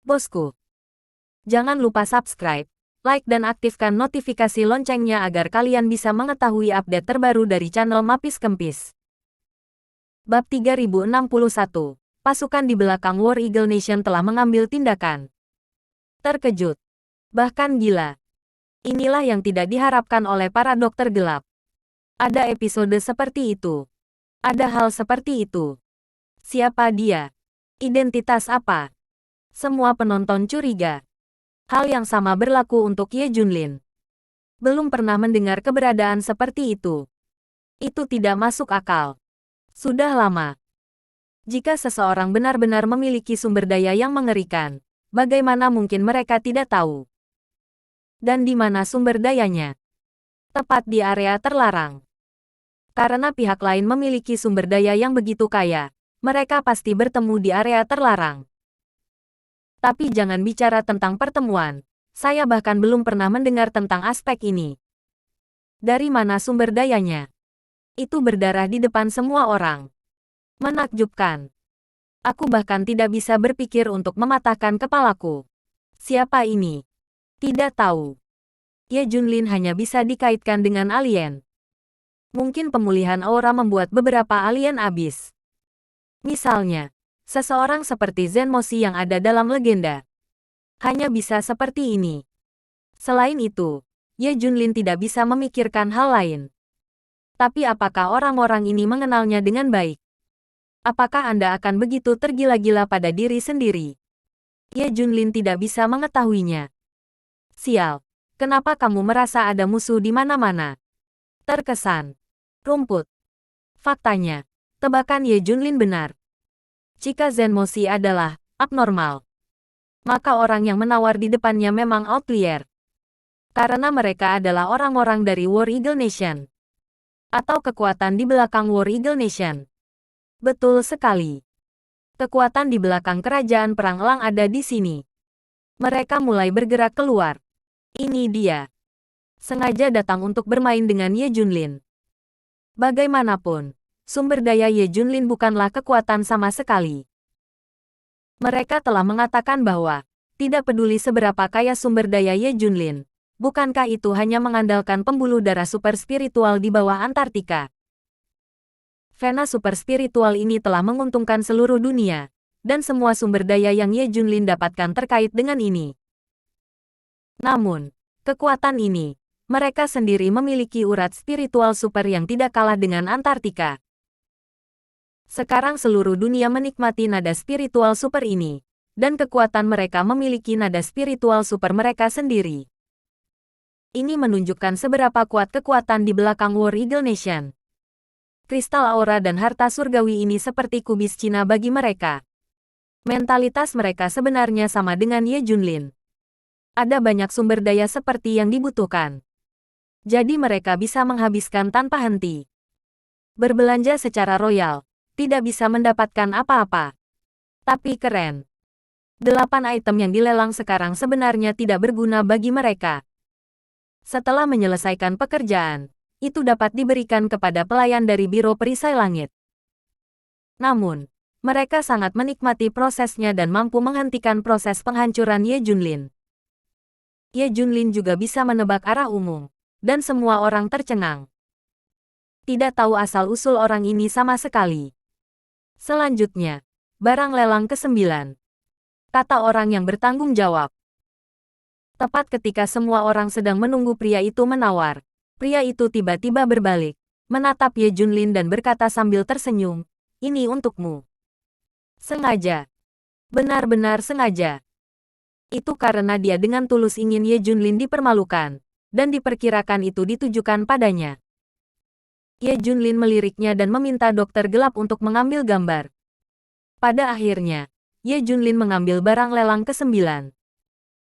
Bosku, jangan lupa subscribe, like dan aktifkan notifikasi loncengnya agar kalian bisa mengetahui update terbaru dari channel Mapis Kempis. Bab 3061, pasukan di belakang War Eagle Nation telah mengambil tindakan. Terkejut, bahkan gila. Inilah yang tidak diharapkan oleh para dokter gelap. Ada episode seperti itu. Ada hal seperti itu. Siapa dia? Identitas apa? Semua penonton curiga. Hal yang sama berlaku untuk Ye Junlin. Belum pernah mendengar keberadaan seperti itu. Itu tidak masuk akal. Sudah lama. Jika seseorang benar-benar memiliki sumber daya yang mengerikan, bagaimana mungkin mereka tidak tahu? Dan di mana sumber dayanya? Tepat di area terlarang. Karena pihak lain memiliki sumber daya yang begitu kaya, mereka pasti bertemu di area terlarang. Tapi jangan bicara tentang pertemuan. Saya bahkan belum pernah mendengar tentang aspek ini. Dari mana sumber dayanya? Itu berdarah di depan semua orang. Menakjubkan. Aku bahkan tidak bisa berpikir untuk mematahkan kepalaku. Siapa ini? Tidak tahu. Ye Junlin hanya bisa dikaitkan dengan alien. Mungkin pemulihan aura membuat beberapa alien abis. Misalnya, seseorang seperti Zenmoshi yang ada dalam legenda. Hanya bisa seperti ini. Selain itu, Ye Junlin tidak bisa memikirkan hal lain. Tapi apakah orang-orang ini mengenalnya dengan baik? Apakah Anda akan begitu tergila-gila pada diri sendiri? Ye Junlin tidak bisa mengetahuinya. Sial, kenapa kamu merasa ada musuh di mana-mana? Terkesan. Rumput. Faktanya, tebakan Ye Junlin benar. Jika Zenmoshi adalah abnormal, maka orang yang menawar di depannya memang outlier. Karena mereka adalah orang-orang dari War Eagle Nation. Atau kekuatan di belakang War Eagle Nation. Betul sekali. Kekuatan di belakang kerajaan Perang Elang ada di sini. Mereka mulai bergerak keluar. Ini dia. Sengaja datang untuk bermain dengan Ye Junlin. Bagaimanapun, sumber daya Ye Junlin bukanlah kekuatan sama sekali. Mereka telah mengatakan bahwa, tidak peduli seberapa kaya sumber daya Ye Junlin, bukankah itu hanya mengandalkan pembuluh darah super spiritual di bawah Antartika? Vena super spiritual ini telah menguntungkan seluruh dunia, dan semua sumber daya yang Ye Junlin dapatkan terkait dengan ini. Namun, kekuatan ini, mereka sendiri memiliki urat spiritual super yang tidak kalah dengan Antartika. Sekarang seluruh dunia menikmati nada spiritual super ini, dan kekuatan mereka memiliki nada spiritual super mereka sendiri. Ini menunjukkan seberapa kuat kekuatan di belakang War Eagle Nation. Kristal aura dan harta surgawi ini seperti kubis Cina bagi mereka. Mentalitas mereka sebenarnya sama dengan Ye Junlin. Ada banyak sumber daya seperti yang dibutuhkan. Jadi mereka bisa menghabiskan tanpa henti. Berbelanja secara royal, tidak bisa mendapatkan apa-apa. Tapi keren. 8 item yang dilelang sekarang sebenarnya tidak berguna bagi mereka. Setelah menyelesaikan pekerjaan, itu dapat diberikan kepada pelayan dari Biro Perisai Langit. Namun, mereka sangat menikmati prosesnya dan mampu menghentikan proses penghancuran Ye Junlin. Ye Junlin juga bisa menebak arah umum, dan semua orang tercengang. Tidak tahu asal-usul orang ini sama sekali. Selanjutnya, barang lelang ke-9. Kata orang yang bertanggung jawab. Tepat ketika semua orang sedang menunggu pria itu menawar, pria itu tiba-tiba berbalik, menatap Ye Junlin dan berkata sambil tersenyum, "Ini untukmu." Sengaja. Benar-benar sengaja. Itu karena dia dengan tulus ingin Ye Junlin dipermalukan, dan diperkirakan itu ditujukan padanya. Ye Junlin meliriknya dan meminta dokter gelap untuk mengambil gambar. Pada akhirnya, Ye Junlin mengambil barang lelang ke-9.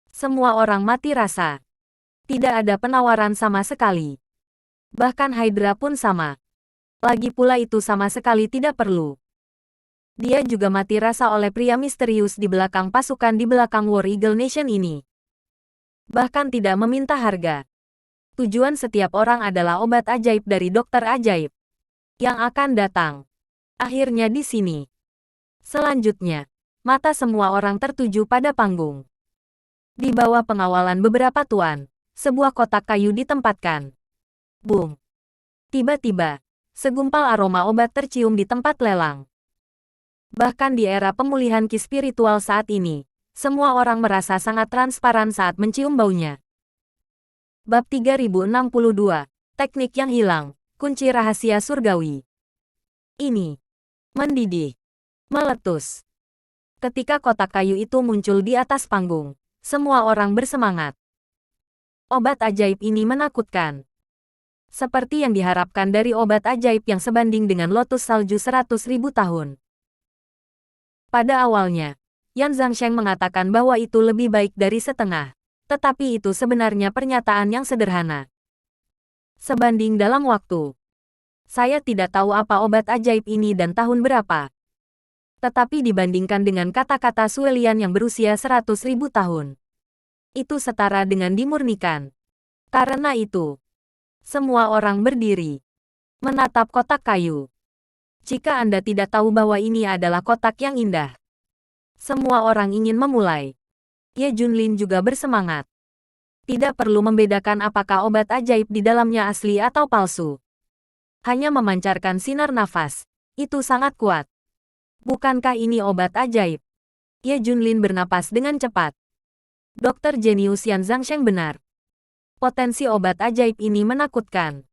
Semua orang mati rasa. Tidak ada penawaran sama sekali. Bahkan Hydra pun sama. Lagi pula itu sama sekali tidak perlu. Dia juga mati rasa oleh pria misterius di belakang pasukan di belakang War Eagle Nation ini. Bahkan tidak meminta harga. Tujuan setiap orang adalah obat ajaib dari dokter ajaib. Yang akan datang. Akhirnya di sini. Selanjutnya, Mata semua orang tertuju pada panggung. Di bawah pengawalan beberapa tuan, sebuah kotak kayu ditempatkan. Boom! Tiba-tiba, segumpal aroma obat tercium di tempat lelang. Bahkan di era pemulihan ki spiritual saat ini, semua orang merasa sangat transparan saat mencium baunya. Bab 3062, Teknik yang hilang, kunci rahasia surgawi. Ini mendidih, meletus. Ketika kotak kayu itu muncul di atas panggung, semua orang bersemangat. Obat ajaib ini menakutkan. Seperti yang diharapkan dari obat ajaib yang sebanding dengan lotus salju 100.000 tahun. Pada awalnya, Yan Zhangsheng mengatakan bahwa itu lebih baik dari setengah. Tetapi itu sebenarnya pernyataan yang sederhana. Sebanding dalam waktu. Saya tidak tahu apa obat ajaib ini dan tahun berapa. Tetapi dibandingkan dengan kata-kata Suelian yang berusia 100.000 tahun, itu setara dengan dimurnikan. Karena itu, semua orang berdiri, menatap kotak kayu. Jika Anda tidak tahu bahwa ini adalah kotak yang indah, semua orang ingin memulai. Ye Junlin juga bersemangat. Tidak perlu membedakan apakah obat ajaib di dalamnya asli atau palsu. Hanya memancarkan sinar nafas, itu sangat kuat. Bukankah ini obat ajaib? Ye Junlin bernapas dengan cepat. Dokter jenius Yan Zhangsheng benar. Potensi obat ajaib ini menakutkan.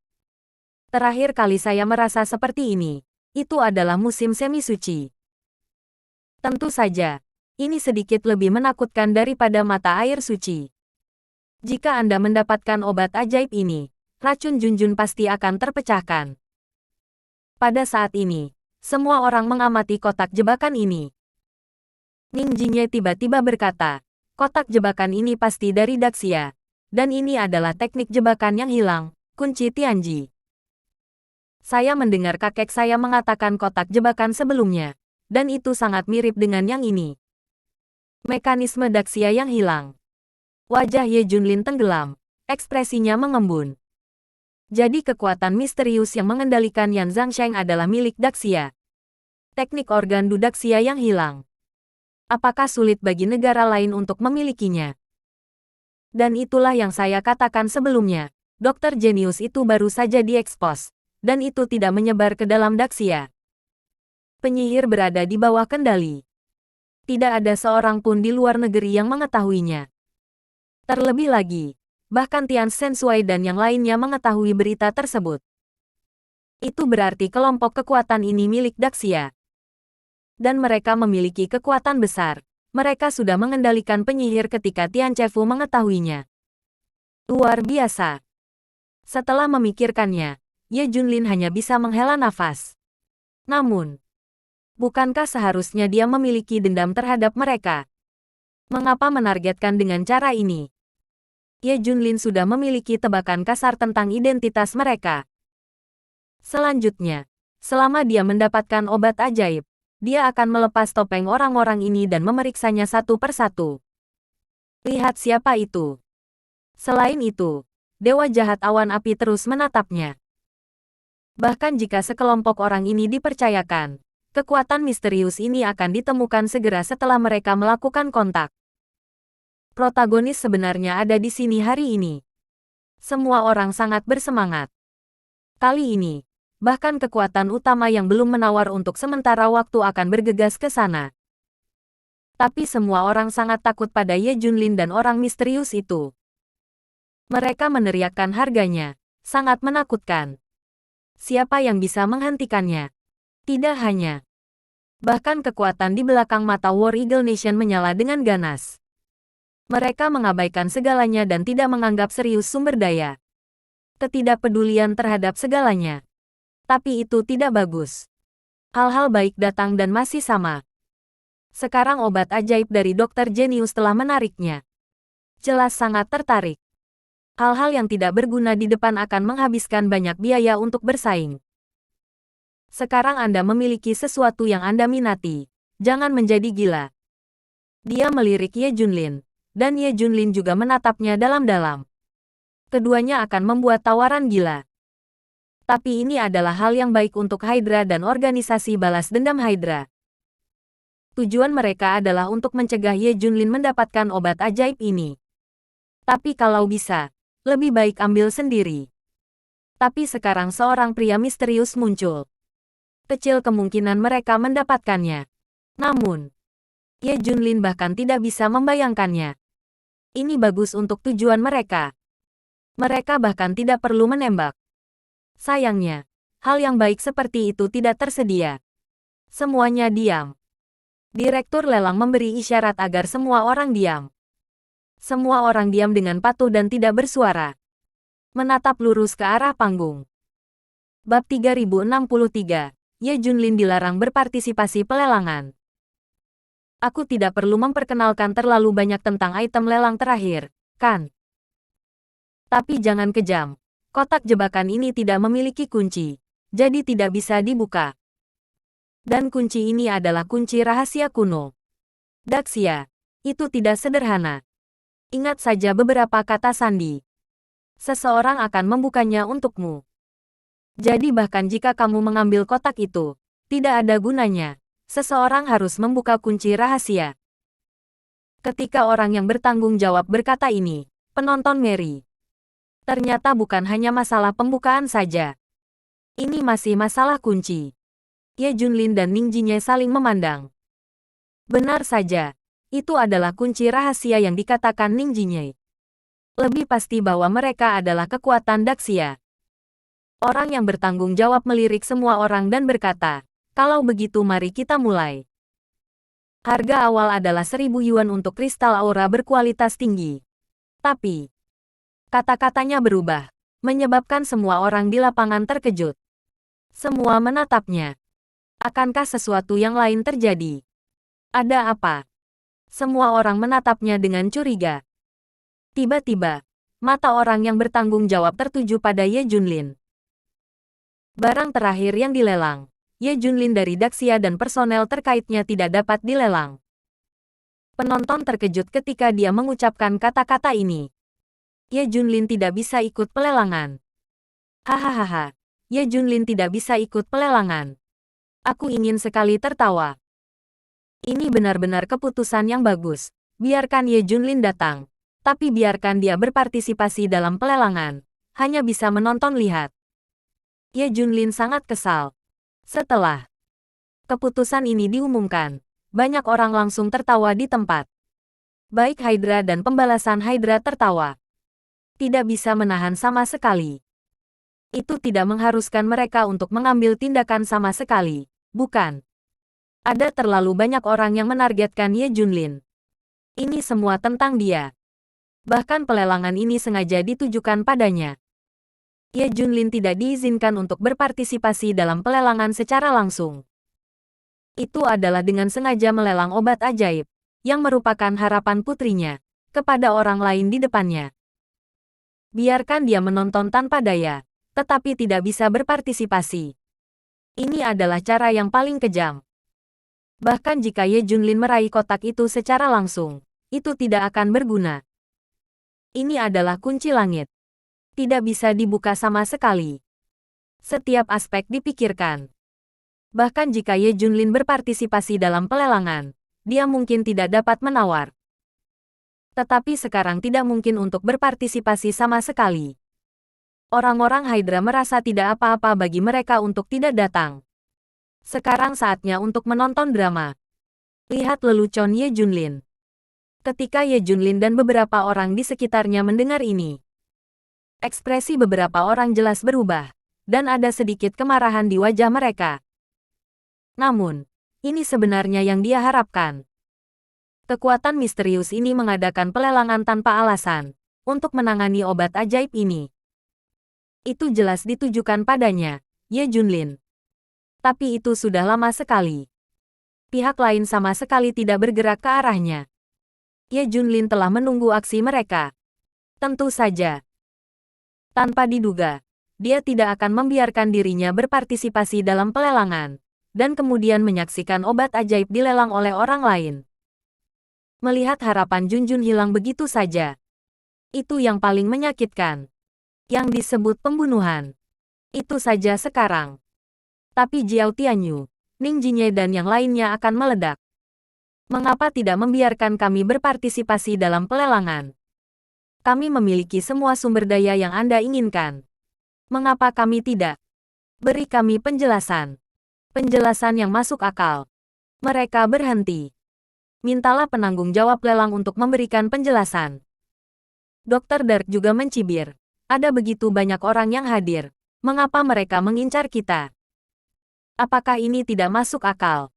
Terakhir kali saya merasa seperti ini, itu adalah musim semi suci. Tentu saja, ini sedikit lebih menakutkan daripada mata air suci. Jika Anda mendapatkan obat ajaib ini, racun Junjun pasti akan terpecahkan. Pada saat ini, semua orang mengamati kotak jebakan ini. Ning Jinye tiba-tiba berkata, kotak jebakan ini pasti dari Daxia. Dan ini adalah teknik jebakan yang hilang, kunci Tianji. Saya mendengar kakek saya mengatakan kotak jebakan sebelumnya. Dan itu sangat mirip dengan yang ini. Mekanisme Daxia yang hilang. Wajah Ye Junlin tenggelam, ekspresinya mengembun. Jadi kekuatan misterius yang mengendalikan Yan Zhangsheng adalah milik Daxia. Teknik organ Daxia yang hilang. Apakah sulit bagi negara lain untuk memilikinya? Dan itulah yang saya katakan sebelumnya, dokter jenius itu baru saja diekspos, dan itu tidak menyebar ke dalam Daxia. Penyihir berada di bawah kendali. Tidak ada seorang pun di luar negeri yang mengetahuinya. Terlebih lagi, bahkan Tian Sensui dan yang lainnya mengetahui berita tersebut. Itu berarti kelompok kekuatan ini milik Daxia. Dan mereka memiliki kekuatan besar. Mereka sudah mengendalikan penyihir ketika Tian Chefu mengetahuinya. Luar biasa. Setelah memikirkannya, Ye Junlin hanya bisa menghela nafas. Namun, bukankah seharusnya dia memiliki dendam terhadap mereka? Mengapa menargetkan dengan cara ini? Ye Junlin sudah memiliki tebakan kasar tentang identitas mereka. Selanjutnya, selama dia mendapatkan obat ajaib, dia akan melepas topeng orang-orang ini dan memeriksanya satu persatu. Lihat siapa itu. Selain itu, Dewa Jahat Awan Api terus menatapnya. Bahkan jika sekelompok orang ini dipercayakan, kekuatan misterius ini akan ditemukan segera setelah mereka melakukan kontak. Protagonis sebenarnya ada di sini hari ini. Semua orang sangat bersemangat. Kali ini, bahkan kekuatan utama yang belum menawar untuk sementara waktu akan bergegas ke sana. Tapi semua orang sangat takut pada Ye Junlin dan orang misterius itu. Mereka meneriakkan harganya, sangat menakutkan. Siapa yang bisa menghentikannya? Tidak hanya. Bahkan kekuatan di belakang mata War Eagle Nation menyala dengan ganas. Mereka mengabaikan segalanya dan tidak menganggap serius sumber daya. Ketidakpedulian terhadap segalanya. Tapi itu tidak bagus. Hal-hal baik datang dan masih sama. Sekarang obat ajaib dari dokter jenius telah menariknya. Jelas sangat tertarik. Hal-hal yang tidak berguna di depan akan menghabiskan banyak biaya untuk bersaing. Sekarang Anda memiliki sesuatu yang Anda minati. Jangan menjadi gila. Dia melirik Ye Junlin. Dan Ye Junlin juga menatapnya dalam-dalam. Keduanya akan membuat tawaran gila. Tapi ini adalah hal yang baik untuk Hydra dan organisasi balas dendam Hydra. Tujuan mereka adalah untuk mencegah Ye Junlin mendapatkan obat ajaib ini. Tapi kalau bisa, lebih baik ambil sendiri. Tapi sekarang seorang pria misterius muncul. Kecil kemungkinan mereka mendapatkannya. Namun, Ye Junlin bahkan tidak bisa membayangkannya. Ini bagus untuk tujuan mereka. Mereka bahkan tidak perlu menembak. Sayangnya, hal yang baik seperti itu tidak tersedia. Semuanya diam. Direktur lelang memberi isyarat agar semua orang diam. Semua orang diam dengan patuh dan tidak bersuara. Menatap lurus ke arah panggung. Bab 3063, Ye Junlin dilarang berpartisipasi pelelangan. Aku tidak perlu memperkenalkan terlalu banyak tentang item lelang terakhir, kan? Tapi jangan kejam. Kotak jebakan ini tidak memiliki kunci, jadi tidak bisa dibuka. Dan kunci ini adalah kunci rahasia kuno. Daxia, itu tidak sederhana. Ingat saja beberapa kata sandi. Seseorang akan membukanya untukmu. Jadi bahkan jika kamu mengambil kotak itu, tidak ada gunanya. Seseorang harus membuka kunci rahasia. Ketika orang yang bertanggung jawab berkata ini, penonton Mary. Ternyata bukan hanya masalah pembukaan saja. Ini masih masalah kunci. Ye Junlin dan Ning Jinye saling memandang. Benar saja, itu adalah kunci rahasia yang dikatakan Ning Jinye. Lebih pasti bahwa mereka adalah kekuatan Daxia. Orang yang bertanggung jawab melirik semua orang dan berkata, kalau begitu mari kita mulai. Harga awal adalah 1000 yuan untuk kristal aura berkualitas tinggi. Tapi, kata-katanya berubah, menyebabkan semua orang di lapangan terkejut. Semua menatapnya. Akankah sesuatu yang lain terjadi? Ada apa? Semua orang menatapnya dengan curiga. Tiba-tiba, mata orang yang bertanggung jawab tertuju pada Ye Junlin. Barang terakhir yang dilelang. Ye Junlin dari Daxia dan personel terkaitnya tidak dapat dilelang. Penonton terkejut ketika dia mengucapkan kata-kata ini. Ye Junlin tidak bisa ikut pelelangan. Hahaha, Ye Junlin tidak bisa ikut pelelangan. Aku ingin sekali tertawa. Ini benar-benar keputusan yang bagus. Biarkan Ye Junlin datang. Tapi biarkan dia berpartisipasi dalam pelelangan. Hanya bisa menonton lihat. Ye Junlin sangat kesal. Setelah keputusan ini diumumkan, banyak orang langsung tertawa di tempat. Baik Hydra dan pembalasan Hydra tertawa. Tidak bisa menahan sama sekali. Itu tidak mengharuskan mereka untuk mengambil tindakan sama sekali, bukan? Ada terlalu banyak orang yang menargetkan Ye Junlin. Ini semua tentang dia. Bahkan pelelangan ini sengaja ditujukan padanya. Ye Junlin tidak diizinkan untuk berpartisipasi dalam pelelangan secara langsung. Itu adalah dengan sengaja melelang obat ajaib, yang merupakan harapan putrinya, kepada orang lain di depannya. Biarkan dia menonton tanpa daya, tetapi tidak bisa berpartisipasi. Ini adalah cara yang paling kejam. Bahkan jika Ye Junlin meraih kotak itu secara langsung, itu tidak akan berguna. Ini adalah kunci langit. Tidak bisa dibuka sama sekali. Setiap aspek dipikirkan. Bahkan jika Ye Junlin berpartisipasi dalam pelelangan, dia mungkin tidak dapat menawar. Tetapi sekarang tidak mungkin untuk berpartisipasi sama sekali. Orang-orang Hydra merasa tidak apa-apa bagi mereka untuk tidak datang. Sekarang saatnya untuk menonton drama. Lihat lelucon Ye Junlin. Ketika Ye Junlin dan beberapa orang di sekitarnya mendengar ini, ekspresi beberapa orang jelas berubah, dan ada sedikit kemarahan di wajah mereka. Namun, ini sebenarnya yang dia harapkan. Kekuatan misterius ini mengadakan pelelangan tanpa alasan, untuk menangani obat ajaib ini. Itu jelas ditujukan padanya, Ye Junlin. Tapi itu sudah lama sekali. Pihak lain sama sekali tidak bergerak ke arahnya. Ye Junlin telah menunggu aksi mereka. Tentu saja. Tanpa diduga, dia tidak akan membiarkan dirinya berpartisipasi dalam pelelangan, dan kemudian menyaksikan obat ajaib dilelang oleh orang lain. Melihat harapan Junjun hilang begitu saja. Itu yang paling menyakitkan. Yang disebut pembunuhan. Itu saja sekarang. Tapi Jiao Tianyu, Ning Jinye dan yang lainnya akan meledak. Mengapa tidak membiarkan kami berpartisipasi dalam pelelangan? Kami memiliki semua sumber daya yang Anda inginkan. Mengapa kami tidak? Beri kami penjelasan. Penjelasan yang masuk akal. Mereka berhenti. Mintalah penanggung jawab lelang untuk memberikan penjelasan. Dr. Dark juga mencibir. Ada begitu banyak orang yang hadir. Mengapa mereka mengincar kita? Apakah ini tidak masuk akal?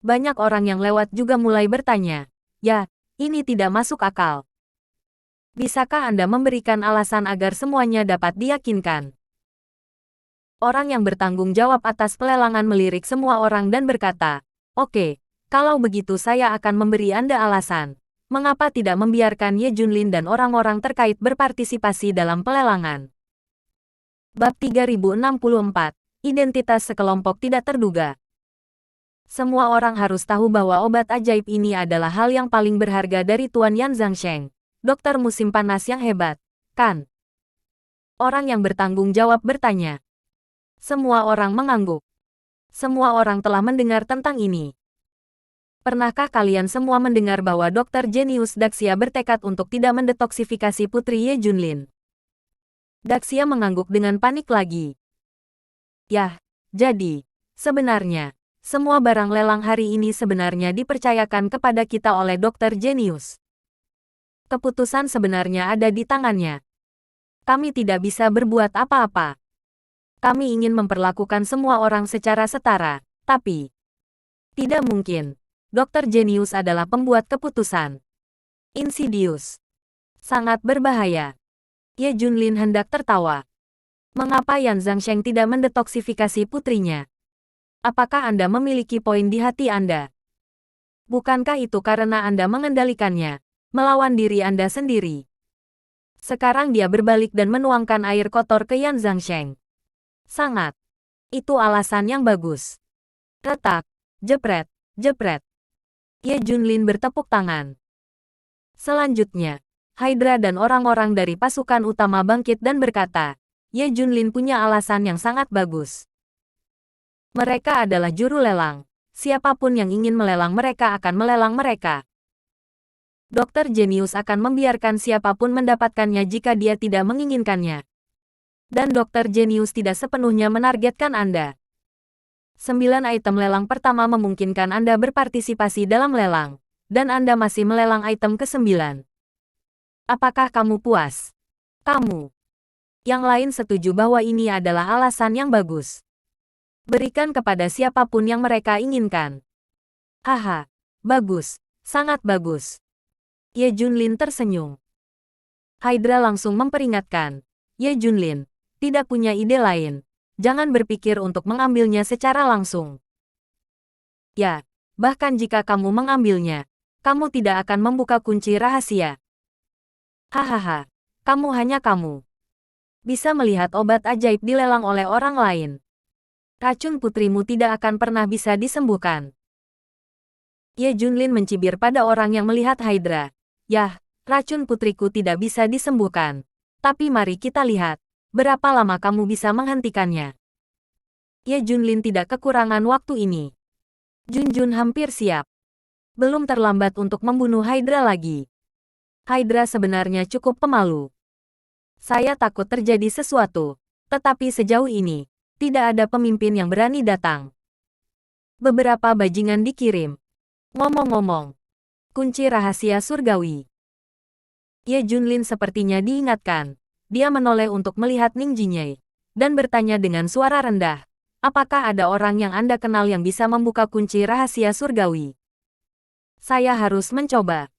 Banyak orang yang lewat juga mulai bertanya. Ya, ini tidak masuk akal. Bisakah Anda memberikan alasan agar semuanya dapat diyakinkan? Orang yang bertanggung jawab atas pelelangan melirik semua orang dan berkata, "Oke, kalau begitu saya akan memberi Anda alasan. Mengapa tidak membiarkan Ye Junlin dan orang-orang terkait berpartisipasi dalam pelelangan?" Bab 3064, Identitas Sekelompok Tidak Terduga. Semua orang harus tahu bahwa obat ajaib ini adalah hal yang paling berharga dari Tuan Yan Zhangsheng, dokter musim panas yang hebat, kan? Orang yang bertanggung jawab bertanya. Semua orang mengangguk. Semua orang telah mendengar tentang ini. Pernahkah kalian semua mendengar bahwa Dokter Jenius Daxia bertekad untuk tidak mendetoksifikasi Putri Ye Junlin? Daxia mengangguk dengan panik lagi. Yah, jadi, sebenarnya, semua barang lelang hari ini sebenarnya dipercayakan kepada kita oleh Dokter Jenius. Keputusan sebenarnya ada di tangannya. Kami tidak bisa berbuat apa-apa. Kami ingin memperlakukan semua orang secara setara, tapi tidak mungkin. Dokter Jenius adalah pembuat keputusan. Insidious. Sangat berbahaya. Ye Junlin hendak tertawa. Mengapa Yan Zhangsheng tidak mendetoksifikasi putrinya? Apakah Anda memiliki poin di hati Anda? Bukankah itu karena Anda mengendalikannya, melawan diri Anda sendiri? Sekarang dia berbalik dan menuangkan air kotor ke Yan Zhangsheng. Sangat. Itu alasan yang bagus. Retak. Jepret. Jepret. Ye Junlin bertepuk tangan. Selanjutnya, Hydra dan orang-orang dari pasukan utama bangkit dan berkata, Ye Junlin punya alasan yang sangat bagus. Mereka adalah juru lelang. Siapapun yang ingin melelang mereka akan melelang mereka. Dokter Jenius akan membiarkan siapapun mendapatkannya jika dia tidak menginginkannya. Dan Dokter Jenius tidak sepenuhnya menargetkan Anda. 9 item lelang pertama memungkinkan Anda berpartisipasi dalam lelang, dan Anda masih melelang item ke-9. Apakah kamu puas? Kamu. Yang lain setuju bahwa ini adalah alasan yang bagus. Berikan kepada siapapun yang mereka inginkan. Haha, bagus, sangat bagus. Ye Junlin tersenyum. Hydra langsung memperingatkan, Ye Junlin, tidak punya ide lain. Jangan berpikir untuk mengambilnya secara langsung. Ya, bahkan jika kamu mengambilnya, kamu tidak akan membuka kunci rahasia. Hahaha, kamu hanya kamu. Bisa melihat obat ajaib dilelang oleh orang lain. Racun putrimu tidak akan pernah bisa disembuhkan. Ye Junlin mencibir pada orang yang melihat Hydra. Yah, racun putriku tidak bisa disembuhkan. Tapi mari kita lihat, berapa lama kamu bisa menghentikannya. Ye Junlin tidak kekurangan waktu ini. Junjun hampir siap. Belum terlambat untuk membunuh Hydra lagi. Hydra sebenarnya cukup pemalu. Saya takut terjadi sesuatu, tetapi sejauh ini, tidak ada pemimpin yang berani datang. Beberapa bajingan dikirim. Ngomong-ngomong, kunci rahasia surgawi. Ye Junlin sepertinya diingatkan. Dia menoleh untuk melihat Ning Jinye, dan bertanya dengan suara rendah, apakah ada orang yang Anda kenal yang bisa membuka kunci rahasia surgawi? Saya harus mencoba.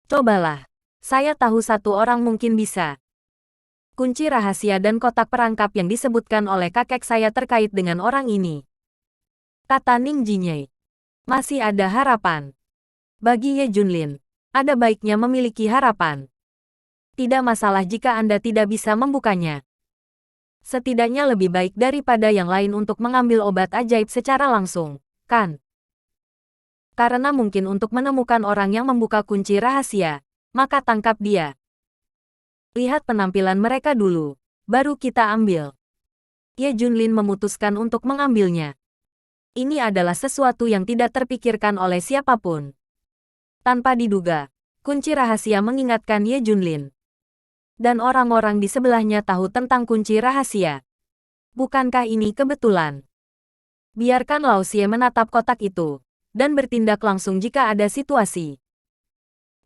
Cobalah. Saya tahu satu orang mungkin bisa. Kunci rahasia dan kotak perangkap yang disebutkan oleh kakek saya terkait dengan orang ini. Kata Ning Jinye. Masih ada harapan. Bagi Ye Junlin, ada baiknya memiliki harapan. Tidak masalah jika Anda tidak bisa membukanya. Setidaknya lebih baik daripada yang lain untuk mengambil obat ajaib secara langsung, kan? Karena mungkin untuk menemukan orang yang membuka kunci rahasia, maka tangkap dia. Lihat penampilan mereka dulu, baru kita ambil. Ye Junlin memutuskan untuk mengambilnya. Ini adalah sesuatu yang tidak terpikirkan oleh siapapun. Tanpa diduga, kunci rahasia mengingatkan Ye Junlin. Dan orang-orang di sebelahnya tahu tentang kunci rahasia. Bukankah ini kebetulan? Biarkan Lao Xie menatap kotak itu, dan bertindak langsung jika ada situasi.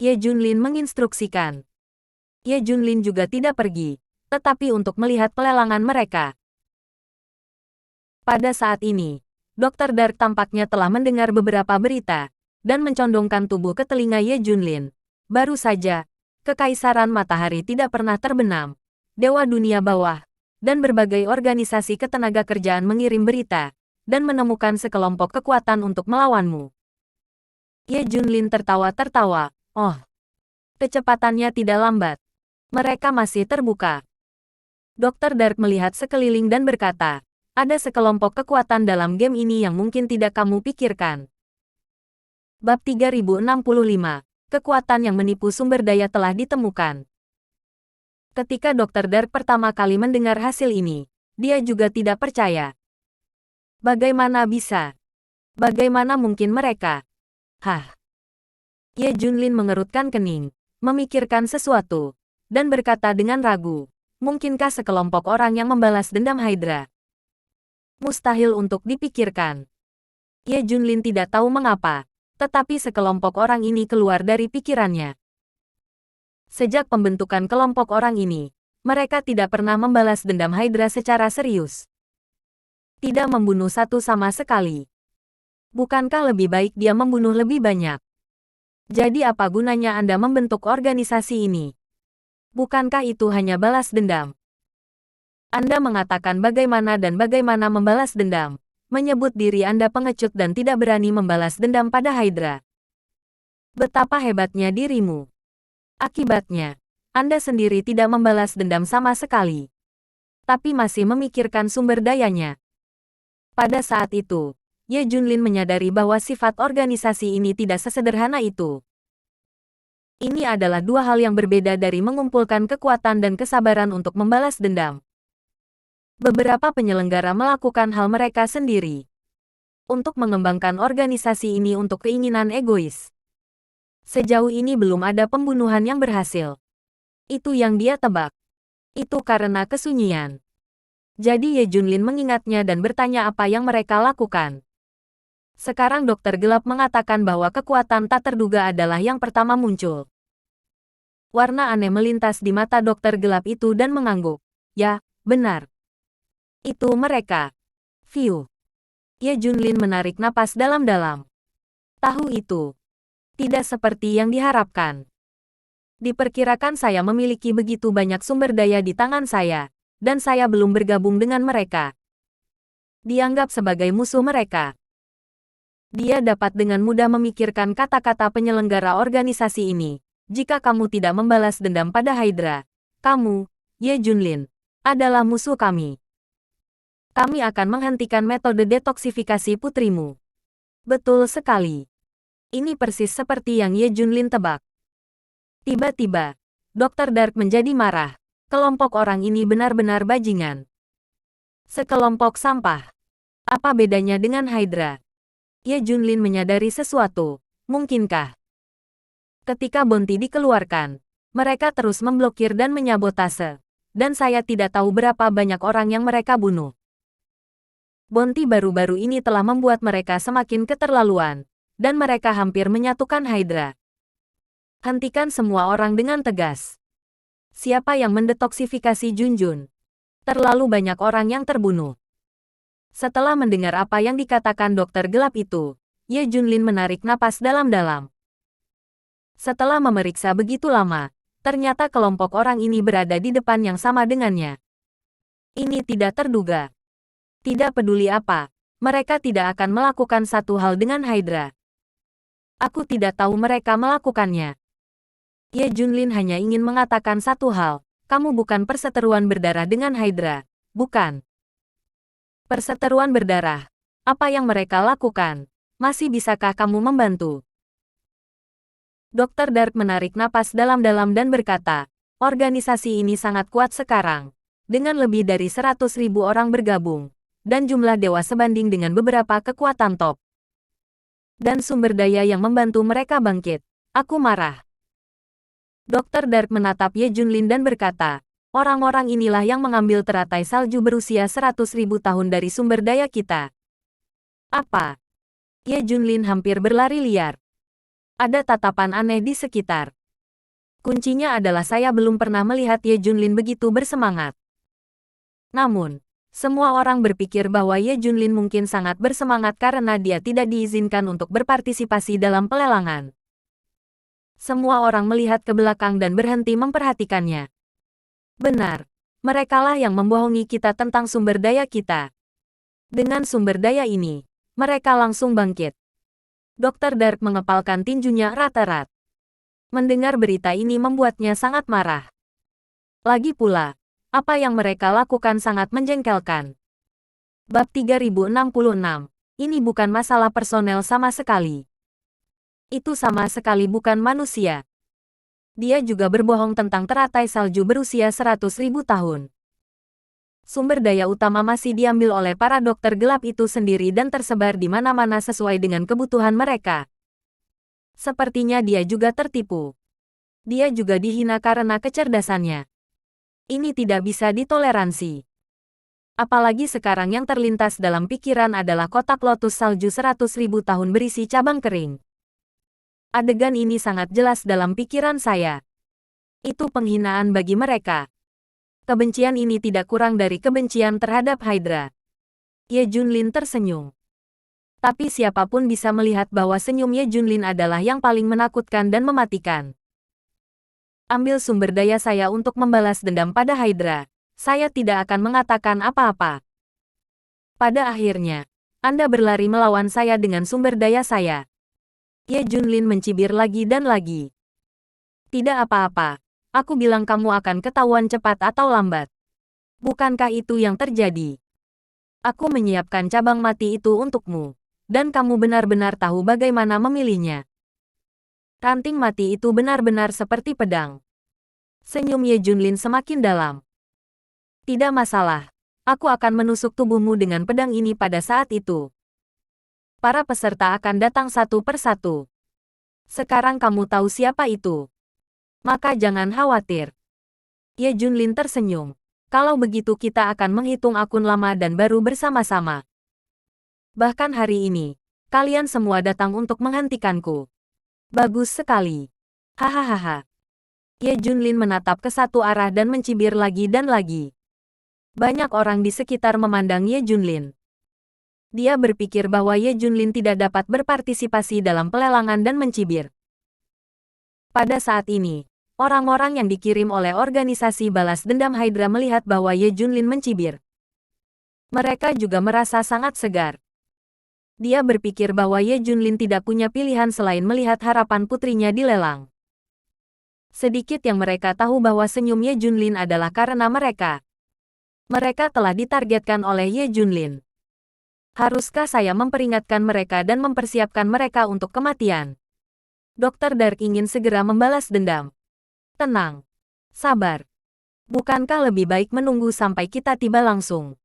Ye Junlin menginstruksikan. Ye Junlin juga tidak pergi, tetapi untuk melihat pelelangan mereka. Pada saat ini, Dr. Dark tampaknya telah mendengar beberapa berita, dan mencondongkan tubuh ke telinga Ye Junlin. Baru saja, Kekaisaran Matahari tidak pernah terbenam. Dewa Dunia Bawah, dan berbagai organisasi ketenaga kerjaan mengirim berita, dan menemukan sekelompok kekuatan untuk melawanmu. Ye Junlin tertawa-tertawa. Oh, kecepatannya tidak lambat. Mereka masih terbuka. Dr. Dark melihat sekeliling dan berkata, ada sekelompok kekuatan dalam game ini yang mungkin tidak kamu pikirkan. Bab 3065. Kekuatan yang menipu sumber daya telah ditemukan. Ketika Dr. Dark pertama kali mendengar hasil ini, dia juga tidak percaya. Bagaimana bisa? Bagaimana mungkin mereka? Hah? Ye Junlin mengerutkan kening, memikirkan sesuatu, dan berkata dengan ragu, mungkinkah sekelompok orang yang membalas dendam Hydra? Mustahil untuk dipikirkan. Ye Junlin tidak tahu mengapa, tetapi sekelompok orang ini keluar dari pikirannya. Sejak pembentukan kelompok orang ini, mereka tidak pernah membalas dendam Hydra secara serius. Tidak membunuh satu sama sekali. Bukankah lebih baik dia membunuh lebih banyak? Jadi apa gunanya Anda membentuk organisasi ini? Bukankah itu hanya balas dendam? Anda mengatakan bagaimana dan bagaimana membalas dendam. Menyebut diri Anda pengecut dan tidak berani membalas dendam pada Hydra. Betapa hebatnya dirimu. Akibatnya, Anda sendiri tidak membalas dendam sama sekali. Tapi masih memikirkan sumber dayanya. Pada saat itu, Ye Junlin menyadari bahwa sifat organisasi ini tidak sesederhana itu. Ini adalah dua hal yang berbeda dari mengumpulkan kekuatan dan kesabaran untuk membalas dendam. Beberapa penyelenggara melakukan hal mereka sendiri untuk mengembangkan organisasi ini untuk keinginan egois. Sejauh ini belum ada pembunuhan yang berhasil. Itu yang dia tebak. Itu karena kesunyian. Jadi Ye Junlin mengingatnya dan bertanya apa yang mereka lakukan. Sekarang Dokter Gelap mengatakan bahwa kekuatan tak terduga adalah yang pertama muncul. Warna aneh melintas di mata Dokter Gelap itu dan mengangguk. Ya, benar. Itu mereka. View. Ye Junlin menarik napas dalam-dalam. Tahu itu. Tidak seperti yang diharapkan. Diperkirakan saya memiliki begitu banyak sumber daya di tangan saya, dan saya belum bergabung dengan mereka. Dianggap sebagai musuh mereka. Dia dapat dengan mudah memikirkan kata-kata penyelenggara organisasi ini. Jika kamu tidak membalas dendam pada Hydra, kamu, Ye Junlin, adalah musuh kami. Kami akan menghentikan metode detoksifikasi putrimu. Betul sekali. Ini persis seperti yang Ye Junlin tebak. Tiba-tiba, Dr. Dark menjadi marah. Kelompok orang ini benar-benar bajingan. Sekelompok sampah. Apa bedanya dengan Hydra? Ye Junlin menyadari sesuatu. Mungkinkah? Ketika bounty dikeluarkan, mereka terus memblokir dan menyabotase. Dan saya tidak tahu berapa banyak orang yang mereka bunuh. Bounty baru-baru ini telah membuat mereka semakin keterlaluan, dan mereka hampir menyatukan Hydra. Hentikan semua orang dengan tegas. Siapa yang mendetoksifikasi Junjun? Terlalu banyak orang yang terbunuh. Setelah mendengar apa yang dikatakan Dokter Gelap itu, Ye Junlin menarik napas dalam-dalam. Setelah memeriksa begitu lama, ternyata kelompok orang ini berada di depan yang sama dengannya. Ini tidak terduga. Tidak peduli apa, mereka tidak akan melakukan satu hal dengan Hydra. Aku tidak tahu mereka melakukannya. Ye Junlin hanya ingin mengatakan satu hal, kamu bukan perseteruan berdarah dengan Hydra, bukan? Perseteruan berdarah. Apa yang mereka lakukan? Masih bisakah kamu membantu? Dr. Dark menarik napas dalam-dalam dan berkata, organisasi ini sangat kuat sekarang, dengan lebih dari 100.000 orang bergabung. Dan jumlah dewa sebanding dengan beberapa kekuatan top. Dan sumber daya yang membantu mereka bangkit. Aku marah. Dr. Dark menatap Ye Junlin dan berkata, orang-orang inilah yang mengambil teratai salju berusia 100.000 tahun dari sumber daya kita. Apa? Ye Junlin hampir berlari liar. Ada tatapan aneh di sekitar. Kuncinya adalah saya belum pernah melihat Ye Junlin begitu bersemangat. Namun, semua orang berpikir bahwa Ye Junlin mungkin sangat bersemangat karena dia tidak diizinkan untuk berpartisipasi dalam pelelangan. Semua orang melihat ke belakang dan berhenti memperhatikannya. Benar, merekalah yang membohongi kita tentang sumber daya kita. Dengan sumber daya ini, mereka langsung bangkit. Dr. Dark mengepalkan tinjunya erat-erat. Mendengar berita ini membuatnya sangat marah. Lagi pula, apa yang mereka lakukan sangat menjengkelkan. Bab 3066. Ini bukan masalah personel sama sekali. Itu sama sekali bukan manusia. Dia juga berbohong tentang teratai salju berusia 100.000 tahun. Sumber daya utama masih diambil oleh para dokter gelap itu sendiri dan tersebar di mana-mana sesuai dengan kebutuhan mereka. Sepertinya dia juga tertipu. Dia juga dihina karena kecerdasannya. Ini tidak bisa ditoleransi. Apalagi sekarang yang terlintas dalam pikiran adalah kotak lotus salju 100.000 tahun berisi cabang kering. Adegan ini sangat jelas dalam pikiran saya. Itu penghinaan bagi mereka. Kebencian ini tidak kurang dari kebencian terhadap Hydra. Ye Junlin tersenyum. Tapi siapapun bisa melihat bahwa senyum Ye Junlin adalah yang paling menakutkan dan mematikan. Ambil sumber daya saya untuk membalas dendam pada Hydra. Saya tidak akan mengatakan apa-apa. Pada akhirnya, Anda berlari melawan saya dengan sumber daya saya. Ye Junlin mencibir lagi dan lagi. Tidak apa-apa. Aku bilang kamu akan ketahuan cepat atau lambat. Bukankah itu yang terjadi? Aku menyiapkan cabang mati itu untukmu. Dan kamu benar-benar tahu bagaimana memilihnya. Ranting mati itu benar-benar seperti pedang. Senyum Ye Junlin semakin dalam. Tidak masalah. Aku akan menusuk tubuhmu dengan pedang ini pada saat itu. Para peserta akan datang satu persatu. Sekarang kamu tahu siapa itu. Maka jangan khawatir. Ye Junlin tersenyum. Kalau begitu kita akan menghitung akun lama dan baru bersama-sama. Bahkan hari ini, kalian semua datang untuk menghentikanku. Bagus sekali. Hahaha. Ye Junlin menatap ke satu arah dan mencibir lagi dan lagi. Banyak orang di sekitar memandang Ye Junlin. Dia berpikir bahwa Ye Junlin tidak dapat berpartisipasi dalam pelelangan dan mencibir. Pada saat ini, orang-orang yang dikirim oleh organisasi balas dendam Hydra melihat bahwa Ye Junlin mencibir. Mereka juga merasa sangat segar. Dia berpikir bahwa Ye Junlin tidak punya pilihan selain melihat harapan putrinya dilelang. Sedikit yang mereka tahu bahwa senyum Ye Junlin adalah karena mereka. Mereka telah ditargetkan oleh Ye Junlin. Haruskah saya memperingatkan mereka dan mempersiapkan mereka untuk kematian? Dr. Dark ingin segera membalas dendam. Tenang. Sabar. Bukankah lebih baik menunggu sampai kita tiba langsung?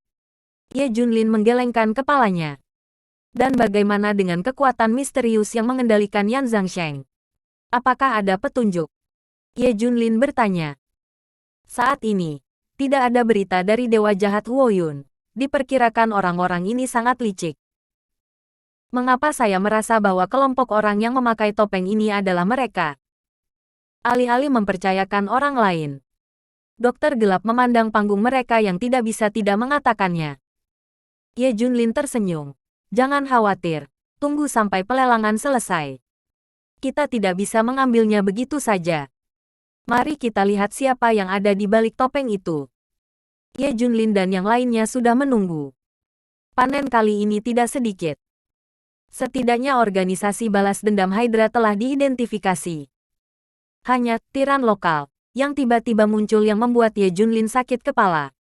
Ye Junlin menggelengkan kepalanya. Dan bagaimana dengan kekuatan misterius yang mengendalikan Yan Zhangsheng? Apakah ada petunjuk? Ye Junlin bertanya. Saat ini, tidak ada berita dari Dewa Jahat Huoyun. Diperkirakan orang-orang ini sangat licik. Mengapa saya merasa bahwa kelompok orang yang memakai topeng ini adalah mereka? Alih-alih mempercayakan orang lain. Dokter gelap memandang panggung mereka yang tidak bisa tidak mengatakannya. Ye Junlin tersenyum. Jangan khawatir, tunggu sampai pelelangan selesai. Kita tidak bisa mengambilnya begitu saja. Mari kita lihat siapa yang ada di balik topeng itu. Ye Junlin dan yang lainnya sudah menunggu. Panen kali ini tidak sedikit. Setidaknya organisasi balas dendam Hydra telah diidentifikasi. Hanya tiran lokal yang tiba-tiba muncul yang membuat Ye Junlin sakit kepala.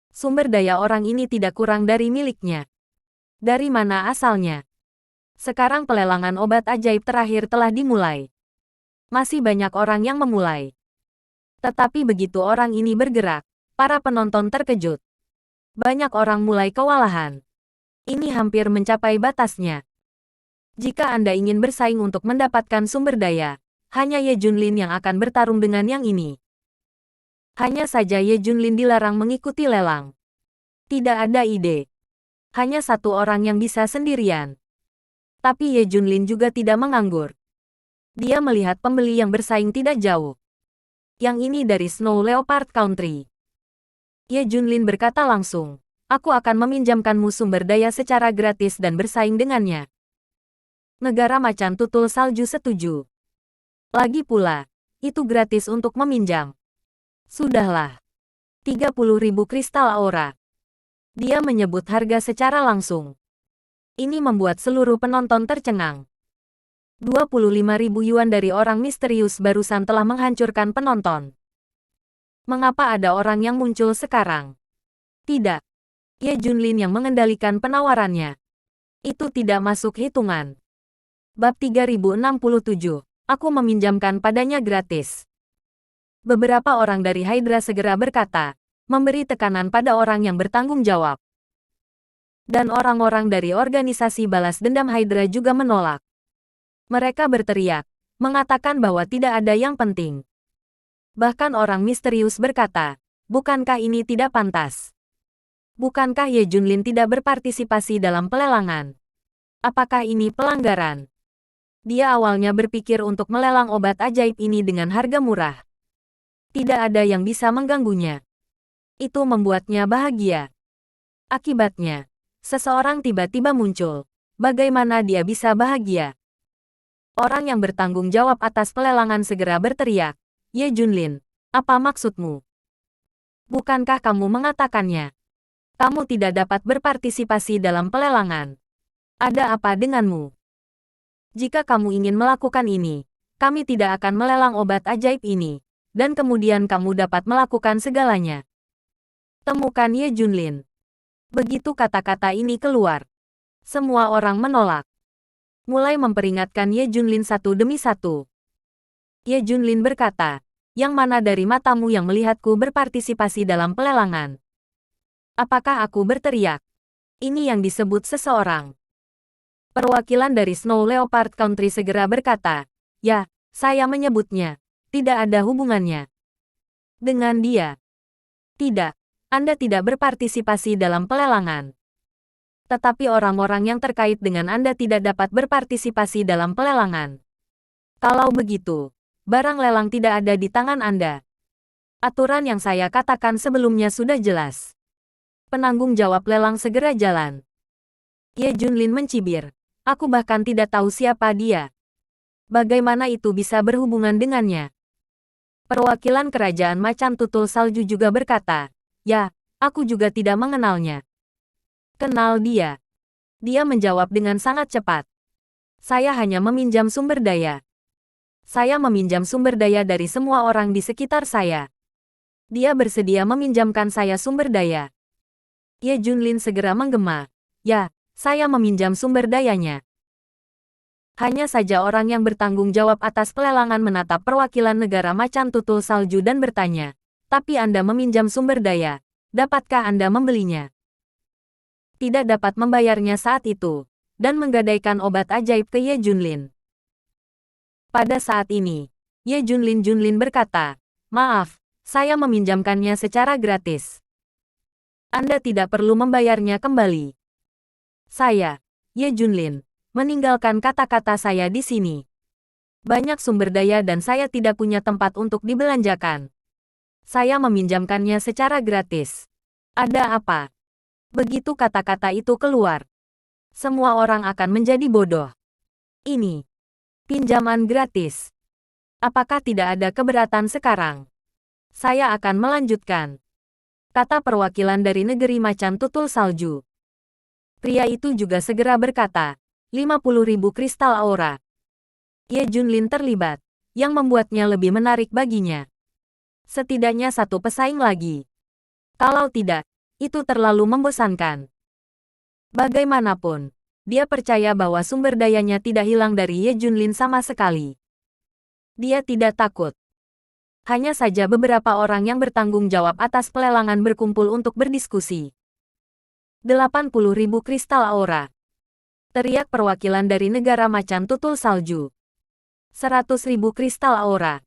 Sumber daya orang ini tidak kurang dari miliknya. Dari mana asalnya? Sekarang pelelangan obat ajaib terakhir telah dimulai. Masih banyak orang yang memulai. Tetapi begitu orang ini bergerak, para penonton terkejut. Banyak orang mulai kewalahan. Ini hampir mencapai batasnya. Jika Anda ingin bersaing untuk mendapatkan sumber daya, hanya Ye Junlin yang akan bertarung dengan yang ini. Hanya saja Ye Junlin dilarang mengikuti lelang. Tidak ada ide. Hanya satu orang yang bisa sendirian. Tapi Ye Junlin juga tidak menganggur. Dia melihat pembeli yang bersaing tidak jauh. Yang ini dari Snow Leopard Country. Ye Junlin berkata langsung, aku akan meminjamkanmu sumber daya secara gratis dan bersaing dengannya. Negara Macan Tutul Salju setuju. Lagi pula, itu gratis untuk meminjam. Sudahlah. 30.000 kristal aura. Dia menyebut harga secara langsung. Ini membuat seluruh penonton tercengang. 25.000 yuan dari orang misterius barusan telah menghancurkan penonton. Mengapa ada orang yang muncul sekarang? Tidak. Ye Junlin yang mengendalikan penawarannya. Itu tidak masuk hitungan. Bab 3067. Aku meminjamkan padanya gratis. Beberapa orang dari Hydra segera berkata, memberi tekanan pada orang yang bertanggung jawab. Dan orang-orang dari organisasi balas dendam Hydra juga menolak. Mereka berteriak, mengatakan bahwa tidak ada yang penting. Bahkan orang misterius berkata, bukankah ini tidak pantas? Bukankah Ye Junlin tidak berpartisipasi dalam pelelangan? Apakah ini pelanggaran? Dia awalnya berpikir untuk melelang obat ajaib ini dengan harga murah. Tidak ada yang bisa mengganggunya. Itu membuatnya bahagia. Akibatnya, seseorang tiba-tiba muncul. Bagaimana dia bisa bahagia? Orang yang bertanggung jawab atas pelelangan segera berteriak, Ye Junlin, apa maksudmu? Bukankah kamu mengatakannya? Kamu tidak dapat berpartisipasi dalam pelelangan. Ada apa denganmu? Jika kamu ingin melakukan ini, kami tidak akan melelang obat ajaib ini, dan kemudian kamu dapat melakukan segalanya. Temukan Ye Junlin. Begitu kata-kata ini keluar, semua orang menolak. Mulai memperingatkan Ye Junlin satu demi satu. Ye Junlin berkata, yang mana dari matamu yang melihatku berpartisipasi dalam pelelangan? Apakah aku berteriak? Ini yang disebut seseorang. Perwakilan dari Snow Leopard Country segera berkata, ya, saya menyebutnya. Tidak ada hubungannya dengan dia. Tidak, Anda tidak berpartisipasi dalam pelelangan. Tetapi orang-orang yang terkait dengan Anda tidak dapat berpartisipasi dalam pelelangan. Kalau begitu, barang lelang tidak ada di tangan Anda. Aturan yang saya katakan sebelumnya sudah jelas. Penanggung jawab lelang segera jalan. Ye Junlin mencibir. Aku bahkan tidak tahu siapa dia. Bagaimana itu bisa berhubungan dengannya? Perwakilan kerajaan Macan Tutul Salju juga berkata, ya, aku juga tidak mengenalnya. Kenal dia. Dia menjawab dengan sangat cepat. Saya hanya meminjam sumber daya. Saya meminjam sumber daya dari semua orang di sekitar saya. Dia bersedia meminjamkan saya sumber daya. Ye Junlin segera menggema. Ya, saya meminjam sumber dayanya. Hanya saja orang yang bertanggung jawab atas pelelangan menatap perwakilan negara Macan Tutul Salju dan bertanya, tapi Anda meminjam sumber daya, dapatkah Anda membelinya? Tidak dapat membayarnya saat itu, dan menggadaikan obat ajaib ke Ye Junlin. Pada saat ini, Ye Junlin berkata, maaf, saya meminjamkannya secara gratis. Anda tidak perlu membayarnya kembali. Saya, Ye Junlin, meninggalkan kata-kata saya di sini. Banyak sumber daya dan saya tidak punya tempat untuk dibelanjakan. Saya meminjamkannya secara gratis. Ada apa? Begitu kata-kata itu keluar, semua orang akan menjadi bodoh. Ini pinjaman gratis. Apakah tidak ada keberatan sekarang? Saya akan melanjutkan, kata perwakilan dari negeri Macan Tutul Salju. Pria itu juga segera berkata, 50.000 kristal aura. Ye Junlin terlibat, yang membuatnya lebih menarik baginya. Setidaknya satu pesaing lagi. Kalau tidak, itu terlalu membosankan. Bagaimanapun, dia percaya bahwa sumber dayanya tidak hilang dari Ye Junlin sama sekali. Dia tidak takut. Hanya saja beberapa orang yang bertanggung jawab atas pelelangan berkumpul untuk berdiskusi. 80.000 kristal aura. Teriak perwakilan dari negara macan tutul salju. 100.000 kristal aura.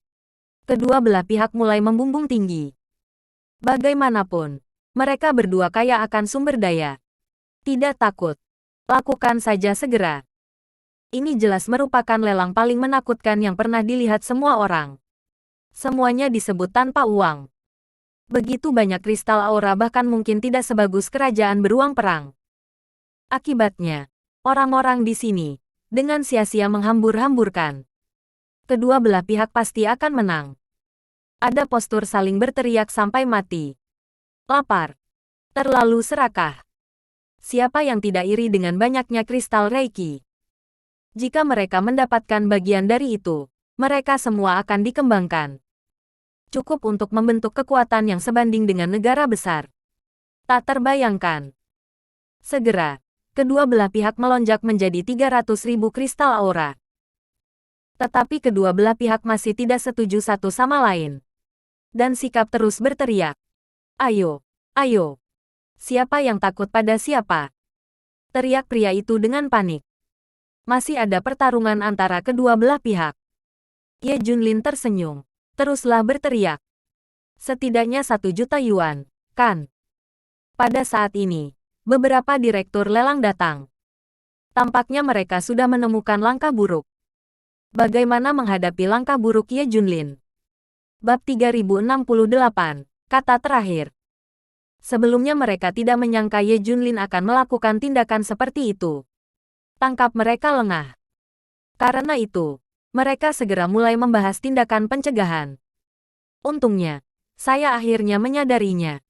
Kedua belah pihak mulai membumbung tinggi. Bagaimanapun, mereka berdua kaya akan sumber daya. Tidak takut. Lakukan saja segera. Ini jelas merupakan lelang paling menakutkan yang pernah dilihat semua orang. Semuanya disebut tanpa uang. Begitu banyak kristal aura bahkan mungkin tidak sebagus kerajaan beruang perang. Akibatnya, orang-orang di sini, dengan sia-sia menghambur-hamburkan. Kedua belah pihak pasti akan menang. Ada postur saling berteriak sampai mati. Lapar. Terlalu serakah. Siapa yang tidak iri dengan banyaknya kristal Reiki? Jika mereka mendapatkan bagian dari itu, mereka semua akan dikembangkan. Cukup untuk membentuk kekuatan yang sebanding dengan negara besar. Tak terbayangkan. Segera, kedua belah pihak melonjak menjadi 300.000 kristal aura. Tetapi kedua belah pihak masih tidak setuju satu sama lain. Dan sikap terus berteriak. Ayo, ayo. Siapa yang takut pada siapa? Teriak pria itu dengan panik. Masih ada pertarungan antara kedua belah pihak. Ye Junlin tersenyum. Teruslah berteriak. Setidaknya 1 juta yuan, kan? Pada saat ini, beberapa direktur lelang datang. Tampaknya mereka sudah menemukan langkah buruk. Bagaimana menghadapi langkah buruk Ye Junlin? Bab 3068, kata terakhir. Sebelumnya mereka tidak menyangka Ye Junlin akan melakukan tindakan seperti itu. Tangkap mereka lengah. Karena itu, mereka segera mulai membahas tindakan pencegahan. Untungnya, saya akhirnya menyadarinya.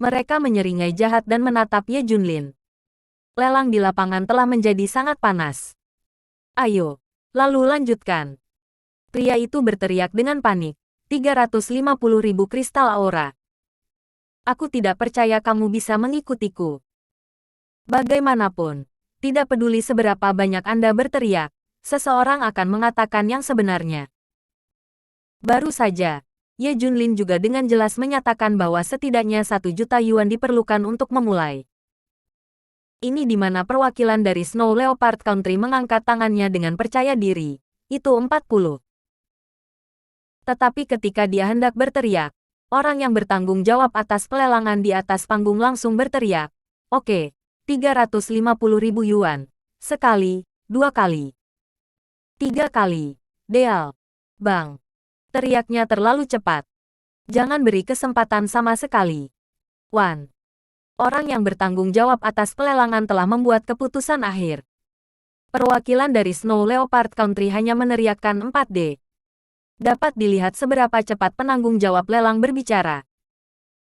Mereka menyeringai jahat dan menatap Ye Junlin. Lelang di lapangan telah menjadi sangat panas. Ayo, lalu lanjutkan. Pria itu berteriak dengan panik. 350.000 kristal aura. Aku tidak percaya kamu bisa mengikutiku. Bagaimanapun, tidak peduli seberapa banyak Anda berteriak, seseorang akan mengatakan yang sebenarnya. Baru saja, Ye Junlin juga dengan jelas menyatakan bahwa setidaknya 1 juta yuan diperlukan untuk memulai. Ini di mana perwakilan dari Snow Leopard Country mengangkat tangannya dengan percaya diri. Itu 40. Tetapi ketika dia hendak berteriak, orang yang bertanggung jawab atas pelelangan di atas panggung langsung berteriak. Oke, 350.000 yuan. Sekali, 2 kali. 3 kali. Deal. Bang. Teriaknya terlalu cepat. Jangan beri kesempatan sama sekali. Wan. Orang yang bertanggung jawab atas pelelangan telah membuat keputusan akhir. Perwakilan dari Snow Leopard Country hanya meneriakkan 4D. Dapat dilihat seberapa cepat penanggung jawab lelang berbicara.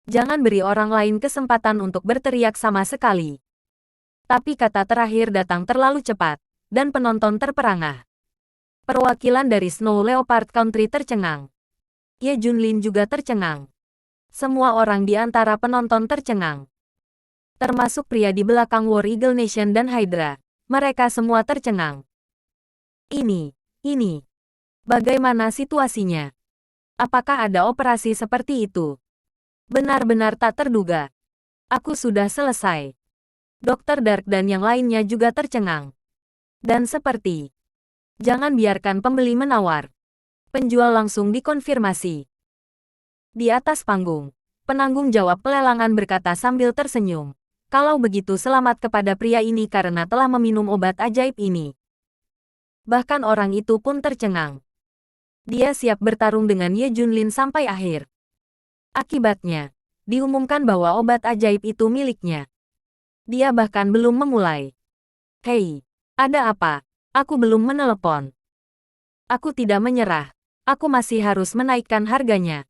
Jangan beri orang lain kesempatan untuk berteriak sama sekali. Tapi kata terakhir datang terlalu cepat, dan penonton terperangah. Perwakilan dari Snow Leopard Country tercengang. Ye Junlin juga tercengang. Semua orang di antara penonton tercengang. Termasuk pria di belakang War Eagle Nation dan Hydra. Mereka semua tercengang. Ini. Bagaimana situasinya? Apakah ada operasi seperti itu? Benar-benar tak terduga. Aku sudah selesai. Dr. Dark dan yang lainnya juga tercengang. Dan seperti jangan biarkan pembeli menawar. Penjual langsung dikonfirmasi. Di atas panggung, penanggung jawab pelelangan berkata sambil tersenyum. Kalau begitu selamat kepada pria ini karena telah meminum obat ajaib ini. Bahkan orang itu pun tercengang. Dia siap bertarung dengan Ye Junlin sampai akhir. Akibatnya, diumumkan bahwa obat ajaib itu miliknya. Dia bahkan belum memulai. Hei, ada apa? Aku belum menelepon. Aku tidak menyerah. Aku masih harus menaikkan harganya.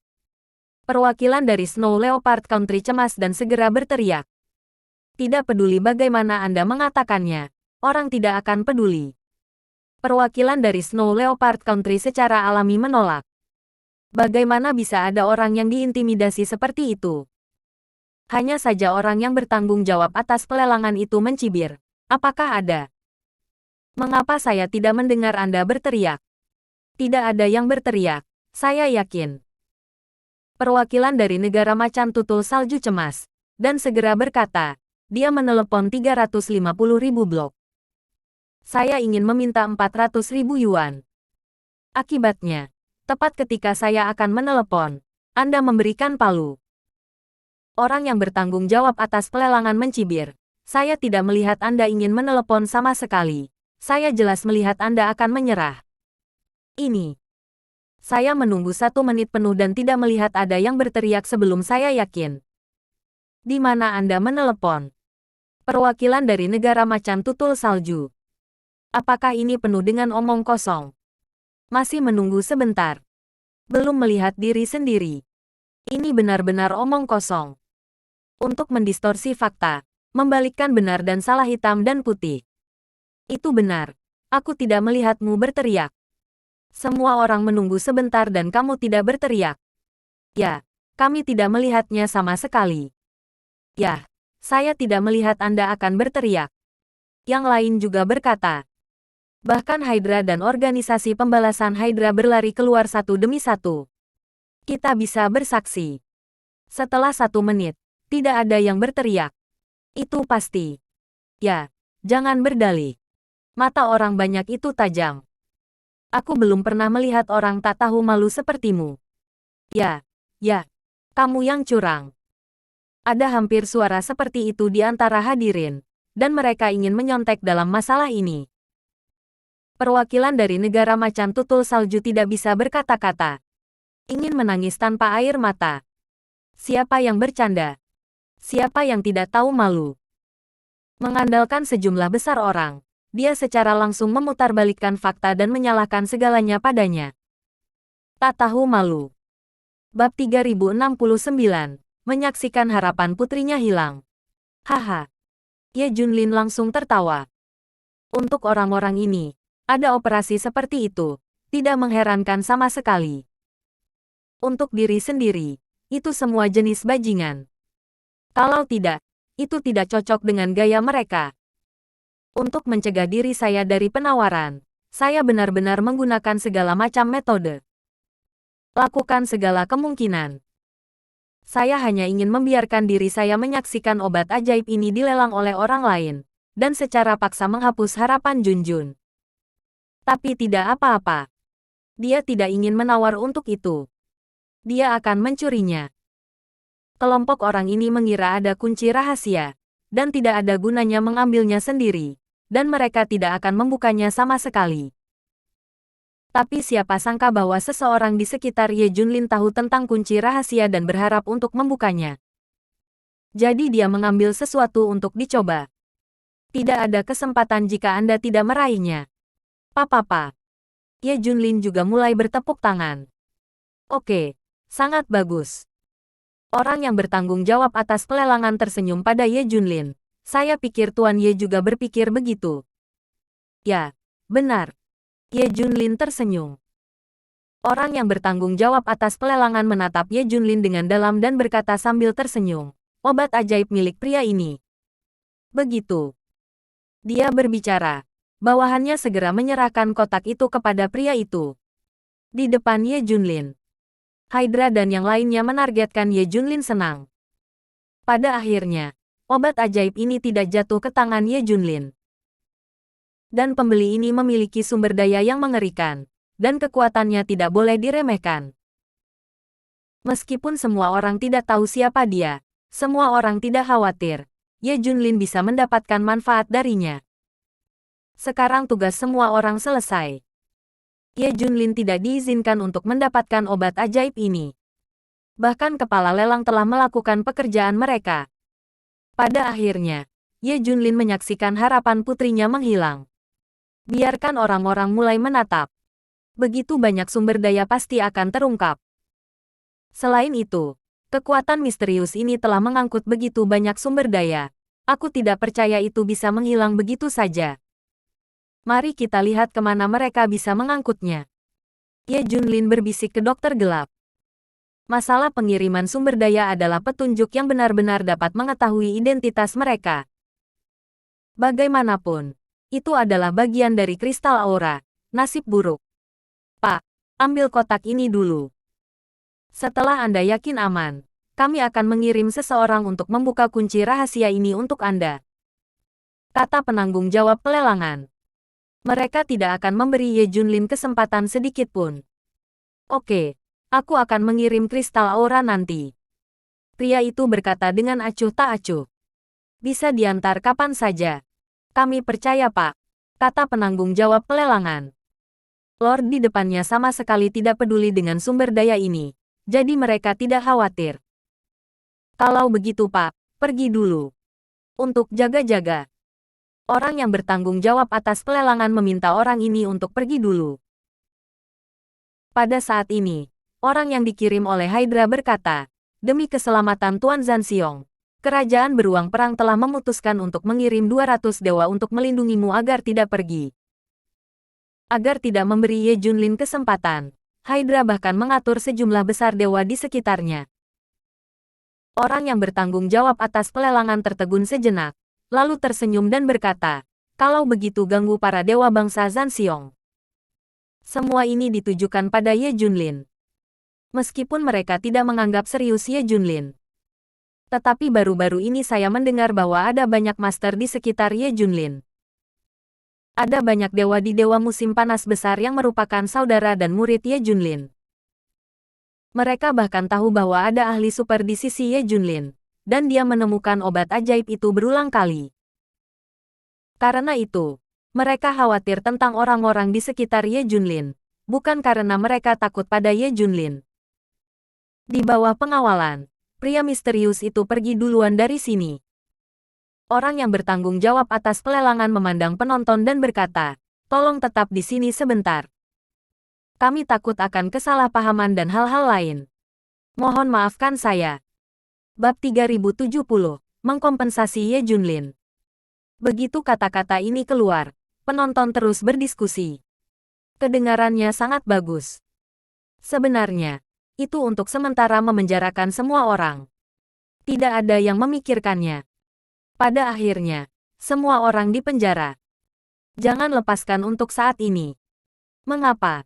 Perwakilan dari Snow Leopard Country cemas dan segera berteriak. Tidak peduli bagaimana Anda mengatakannya, orang tidak akan peduli. Perwakilan dari Snow Leopard Country secara alami menolak. Bagaimana bisa ada orang yang diintimidasi seperti itu? Hanya saja orang yang bertanggung jawab atas pelelangan itu mencibir. Apakah ada? Mengapa saya tidak mendengar Anda berteriak? Tidak ada yang berteriak, saya yakin. Perwakilan dari negara macan tutul salju cemas, dan segera berkata, dia menelepon 350.000 blok. Saya ingin meminta 400.000 yuan. Akibatnya, tepat ketika saya akan menelepon, Anda memberikan palu. Orang yang bertanggung jawab atas pelelangan mencibir. Saya tidak melihat Anda ingin menelepon sama sekali. Saya jelas melihat Anda akan menyerah. Ini. Saya menunggu 1 menit penuh dan tidak melihat ada yang berteriak sebelum saya yakin. Di mana Anda menelepon? Perwakilan dari negara macan tutul salju. Apakah ini penuh dengan omong kosong? Masih menunggu sebentar. Belum melihat diri sendiri. Ini benar-benar omong kosong. Untuk mendistorsi fakta, membalikkan benar dan salah hitam dan putih. Itu benar. Aku tidak melihatmu berteriak. Semua orang menunggu sebentar dan kamu tidak berteriak. Ya, kami tidak melihatnya sama sekali. Ya, saya tidak melihat Anda akan berteriak. Yang lain juga berkata. Bahkan Hydra dan organisasi pembalasan Hydra berlari keluar satu demi satu. Kita bisa bersaksi. Setelah 1 menit, tidak ada yang berteriak. Itu pasti. Ya, jangan berdalih. Mata orang banyak itu tajam. Aku belum pernah melihat orang tak tahu malu sepertimu. Ya, kamu yang curang. Ada hampir suara seperti itu di antara hadirin, dan mereka ingin menyontek dalam masalah ini. Perwakilan dari negara macan tutul salju tidak bisa berkata-kata. Ingin menangis tanpa air mata. Siapa yang bercanda? Siapa yang tidak tahu malu? Mengandalkan sejumlah besar orang, dia secara langsung memutarbalikkan fakta dan menyalahkan segalanya padanya. Tak tahu malu. Bab 3069. Menyaksikan harapan putrinya hilang. Haha. Ye Junlin langsung tertawa. Untuk orang-orang ini, ada operasi seperti itu, tidak mengherankan sama sekali. Untuk diri sendiri, itu semua jenis bajingan. Kalau tidak, itu tidak cocok dengan gaya mereka. Untuk mencegah diri saya dari penawaran, saya benar-benar menggunakan segala macam metode. Lakukan segala kemungkinan. Saya hanya ingin membiarkan diri saya menyaksikan obat ajaib ini dilelang oleh orang lain, dan secara paksa menghapus harapan Junjun. Tapi tidak apa-apa. Dia tidak ingin menawar untuk itu. Dia akan mencurinya. Kelompok orang ini mengira ada kunci rahasia, dan tidak ada gunanya mengambilnya sendiri, dan mereka tidak akan membukanya sama sekali. Tapi siapa sangka bahwa seseorang di sekitar Ye Junlin tahu tentang kunci rahasia dan berharap untuk membukanya. Jadi dia mengambil sesuatu untuk dicoba. Tidak ada kesempatan jika Anda tidak meraihnya. Papa. Ye Junlin juga mulai bertepuk tangan. Oke, sangat bagus. Orang yang bertanggung jawab atas pelelangan tersenyum pada Ye Junlin. Saya pikir Tuan Ye juga berpikir begitu. Ya, benar. Ye Junlin tersenyum. Orang yang bertanggung jawab atas pelelangan menatap Ye Junlin dengan dalam dan berkata sambil tersenyum, obat ajaib milik pria ini. Begitu. Dia berbicara. Bawahannya segera menyerahkan kotak itu kepada pria itu. Di depan Ye Junlin. Hydra dan yang lainnya menargetkan Ye Junlin senang. Pada akhirnya, obat ajaib ini tidak jatuh ke tangan Ye Junlin. Dan pembeli ini memiliki sumber daya yang mengerikan, dan kekuatannya tidak boleh diremehkan. Meskipun semua orang tidak tahu siapa dia, semua orang tidak khawatir, Ye Junlin bisa mendapatkan manfaat darinya. Sekarang tugas semua orang selesai. Ye Junlin tidak diizinkan untuk mendapatkan obat ajaib ini. Bahkan kepala lelang telah melakukan pekerjaan mereka. Pada akhirnya, Ye Junlin menyaksikan harapan putrinya menghilang. Biarkan orang-orang mulai menatap. Begitu banyak sumber daya pasti akan terungkap. Selain itu, kekuatan misterius ini telah mengangkut begitu banyak sumber daya. Aku tidak percaya itu bisa menghilang begitu saja. Mari kita lihat kemana mereka bisa mengangkutnya. Ye Junlin berbisik ke dokter gelap. Masalah pengiriman sumber daya adalah petunjuk yang benar-benar dapat mengetahui identitas mereka. Bagaimanapun, itu adalah bagian dari kristal aura. Nasib buruk. Pak, ambil kotak ini dulu. Setelah Anda yakin aman, kami akan mengirim seseorang untuk membuka kunci rahasia ini untuk Anda. Kata penanggung jawab pelelangan. Mereka tidak akan memberi Ye Junlin kesempatan sedikit pun. Oke, aku akan mengirim kristal aura nanti. Pria itu berkata dengan acuh tak acuh. Bisa diantar kapan saja. Kami percaya, Pak, kata penanggung jawab pelelangan. Lord di depannya sama sekali tidak peduli dengan sumber daya ini, jadi mereka tidak khawatir. Kalau begitu, Pak, pergi dulu. Untuk jaga-jaga. Orang yang bertanggung jawab atas pelelangan meminta orang ini untuk pergi dulu. Pada saat ini, orang yang dikirim oleh Hydra berkata, demi keselamatan Tuan Zanxiong, kerajaan beruang perang telah memutuskan untuk mengirim 200 dewa untuk melindungimu agar tidak pergi. Agar tidak memberi Ye Junlin kesempatan, Hydra bahkan mengatur sejumlah besar dewa di sekitarnya. Orang yang bertanggung jawab atas pelelangan tertegun sejenak, lalu tersenyum dan berkata, kalau begitu ganggu para dewa bangsa Zanxiong. Semua ini ditujukan pada Ye Junlin. Meskipun mereka tidak menganggap serius Ye Junlin. Tetapi baru-baru ini saya mendengar bahwa ada banyak master di sekitar Ye Junlin. Ada banyak dewa di Dewa Musim Panas Besar yang merupakan saudara dan murid Ye Junlin. Mereka bahkan tahu bahwa ada ahli super di sisi Ye Junlin, dan dia menemukan obat ajaib itu berulang kali. Karena itu, mereka khawatir tentang orang-orang di sekitar Ye Junlin, bukan karena mereka takut pada Ye Junlin. Di bawah pengawalan, pria misterius itu pergi duluan dari sini. Orang yang bertanggung jawab atas pelelangan memandang penonton dan berkata, tolong tetap di sini sebentar. Kami takut akan kesalahpahaman dan hal-hal lain. Mohon maafkan saya. Bab 3070, Mengkompensasi Ye Junlin. Begitu kata-kata ini keluar, penonton terus berdiskusi. Kedengarannya sangat bagus. Sebenarnya, itu untuk sementara memenjarakan semua orang. Tidak ada yang memikirkannya. Pada akhirnya, semua orang dipenjara. Jangan lepaskan untuk saat ini. Mengapa?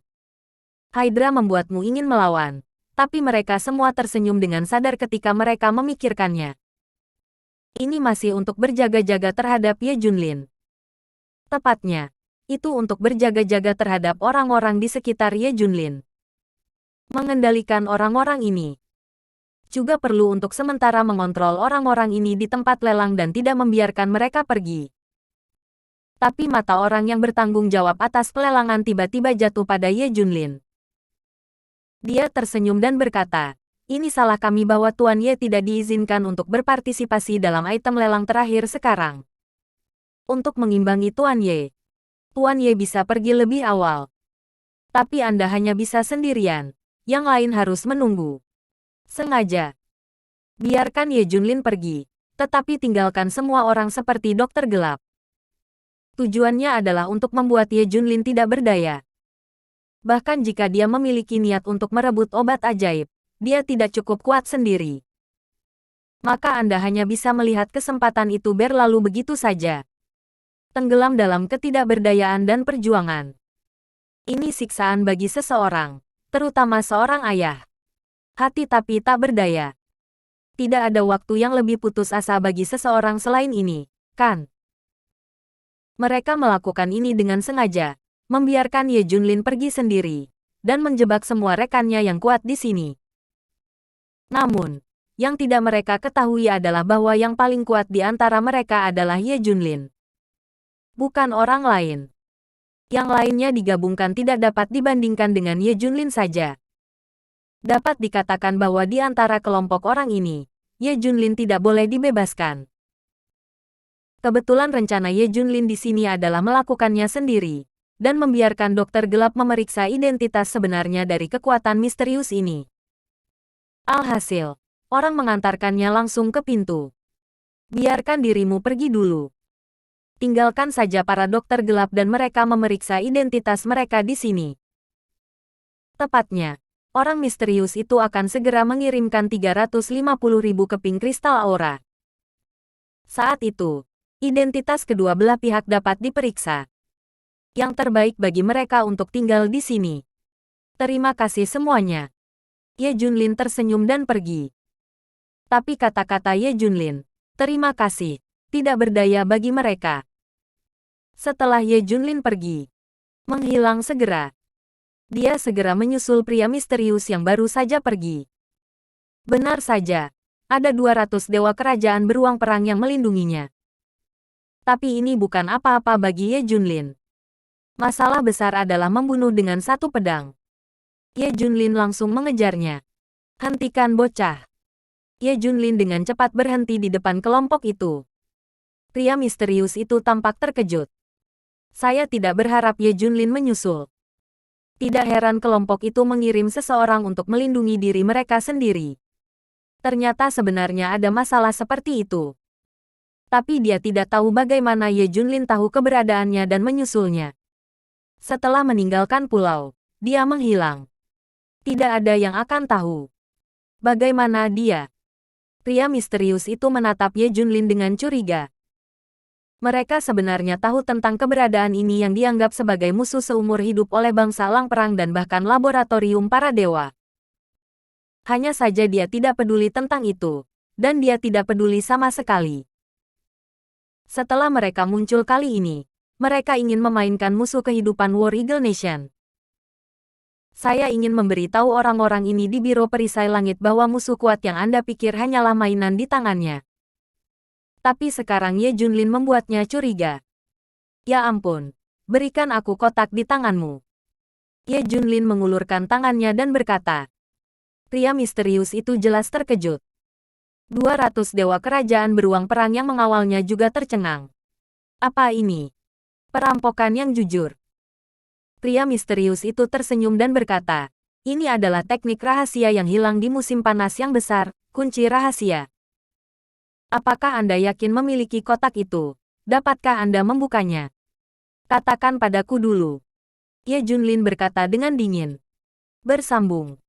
Hydra membuatmu ingin melawan, tapi mereka semua tersenyum dengan sadar ketika mereka memikirkannya. Ini masih untuk berjaga-jaga terhadap Ye Junlin. Tepatnya, itu untuk berjaga-jaga terhadap orang-orang di sekitar Ye Junlin. Mengendalikan orang-orang ini. Juga perlu untuk sementara mengontrol orang-orang ini di tempat lelang dan tidak membiarkan mereka pergi. Tapi mata orang yang bertanggung jawab atas pelelangan tiba-tiba jatuh pada Ye Junlin. Dia tersenyum dan berkata, ini salah kami bahwa Tuan Ye tidak diizinkan untuk berpartisipasi dalam item lelang terakhir sekarang. Untuk mengimbangi Tuan Ye bisa pergi lebih awal. Tapi Anda hanya bisa sendirian, yang lain harus menunggu. Sengaja. Biarkan Ye Junlin pergi, tetapi tinggalkan semua orang seperti Dokter Gelap. Tujuannya adalah untuk membuat Ye Junlin tidak berdaya. Bahkan jika dia memiliki niat untuk merebut obat ajaib, dia tidak cukup kuat sendiri. Maka Anda hanya bisa melihat kesempatan itu berlalu begitu saja. Tenggelam dalam ketidakberdayaan dan perjuangan. Ini siksaan bagi seseorang, terutama seorang ayah. Hati tapi tak berdaya. Tidak ada waktu yang lebih putus asa bagi seseorang selain ini, kan? Mereka melakukan ini dengan sengaja. Membiarkan Ye Junlin pergi sendiri, dan menjebak semua rekannya yang kuat di sini. Namun, yang tidak mereka ketahui adalah bahwa yang paling kuat di antara mereka adalah Ye Junlin. Bukan orang lain. Yang lainnya digabungkan tidak dapat dibandingkan dengan Ye Junlin saja. Dapat dikatakan bahwa di antara kelompok orang ini, Ye Junlin tidak boleh dibebaskan. Kebetulan rencana Ye Junlin di sini adalah melakukannya sendiri. Dan membiarkan Dokter Gelap memeriksa identitas sebenarnya dari kekuatan misterius ini. Alhasil, orang mengantarkannya langsung ke pintu. Biarkan dirimu pergi dulu. Tinggalkan saja para Dokter Gelap dan mereka memeriksa identitas mereka di sini. Tepatnya, orang misterius itu akan segera mengirimkan 350.000 keping kristal aura. Saat itu, identitas kedua belah pihak dapat diperiksa. Yang terbaik bagi mereka untuk tinggal di sini. Terima kasih semuanya. Ye Junlin tersenyum dan pergi. Tapi kata-kata Ye Junlin, terima kasih, tidak berdaya bagi mereka. Setelah Ye Junlin pergi, menghilang segera, dia segera menyusul pria misterius yang baru saja pergi. Benar saja, ada 200 dewa kerajaan beruang perang yang melindunginya. Tapi ini bukan apa-apa bagi Ye Junlin. Masalah besar adalah membunuh dengan satu pedang. Ye Junlin langsung mengejarnya. Hentikan bocah. Ye Junlin dengan cepat berhenti di depan kelompok itu. Pria misterius itu tampak terkejut. Saya tidak berharap Ye Junlin menyusul. Tidak heran kelompok itu mengirim seseorang untuk melindungi diri mereka sendiri. Ternyata sebenarnya ada masalah seperti itu. Tapi dia tidak tahu bagaimana Ye Junlin tahu keberadaannya dan menyusulnya. Setelah meninggalkan pulau, dia menghilang. Tidak ada yang akan tahu. Bagaimana dia? Pria misterius itu menatap Ye Junlin dengan curiga. Mereka sebenarnya tahu tentang keberadaan ini yang dianggap sebagai musuh seumur hidup oleh bangsa Lang Perang dan bahkan laboratorium para dewa. Hanya saja dia tidak peduli tentang itu, dan dia tidak peduli sama sekali. Setelah mereka muncul kali ini, mereka ingin memainkan musuh kehidupan War Eagle Nation. Saya ingin memberitahu orang-orang ini di Biro Perisai Langit bahwa musuh kuat yang Anda pikir hanyalah mainan di tangannya. Tapi sekarang Ye Junlin membuatnya curiga. Ya ampun, berikan aku kotak di tanganmu. Ye Junlin mengulurkan tangannya dan berkata. Pria misterius itu jelas terkejut. 200 dewa kerajaan beruang perang yang mengawalnya juga tercengang. Apa ini? Perampokan yang jujur. Pria misterius itu tersenyum dan berkata, ini adalah teknik rahasia yang hilang di musim panas yang besar, kunci rahasia. Apakah Anda yakin memiliki kotak itu? Dapatkah Anda membukanya? Katakan padaku dulu. Ye Junlin berkata dengan dingin. Bersambung.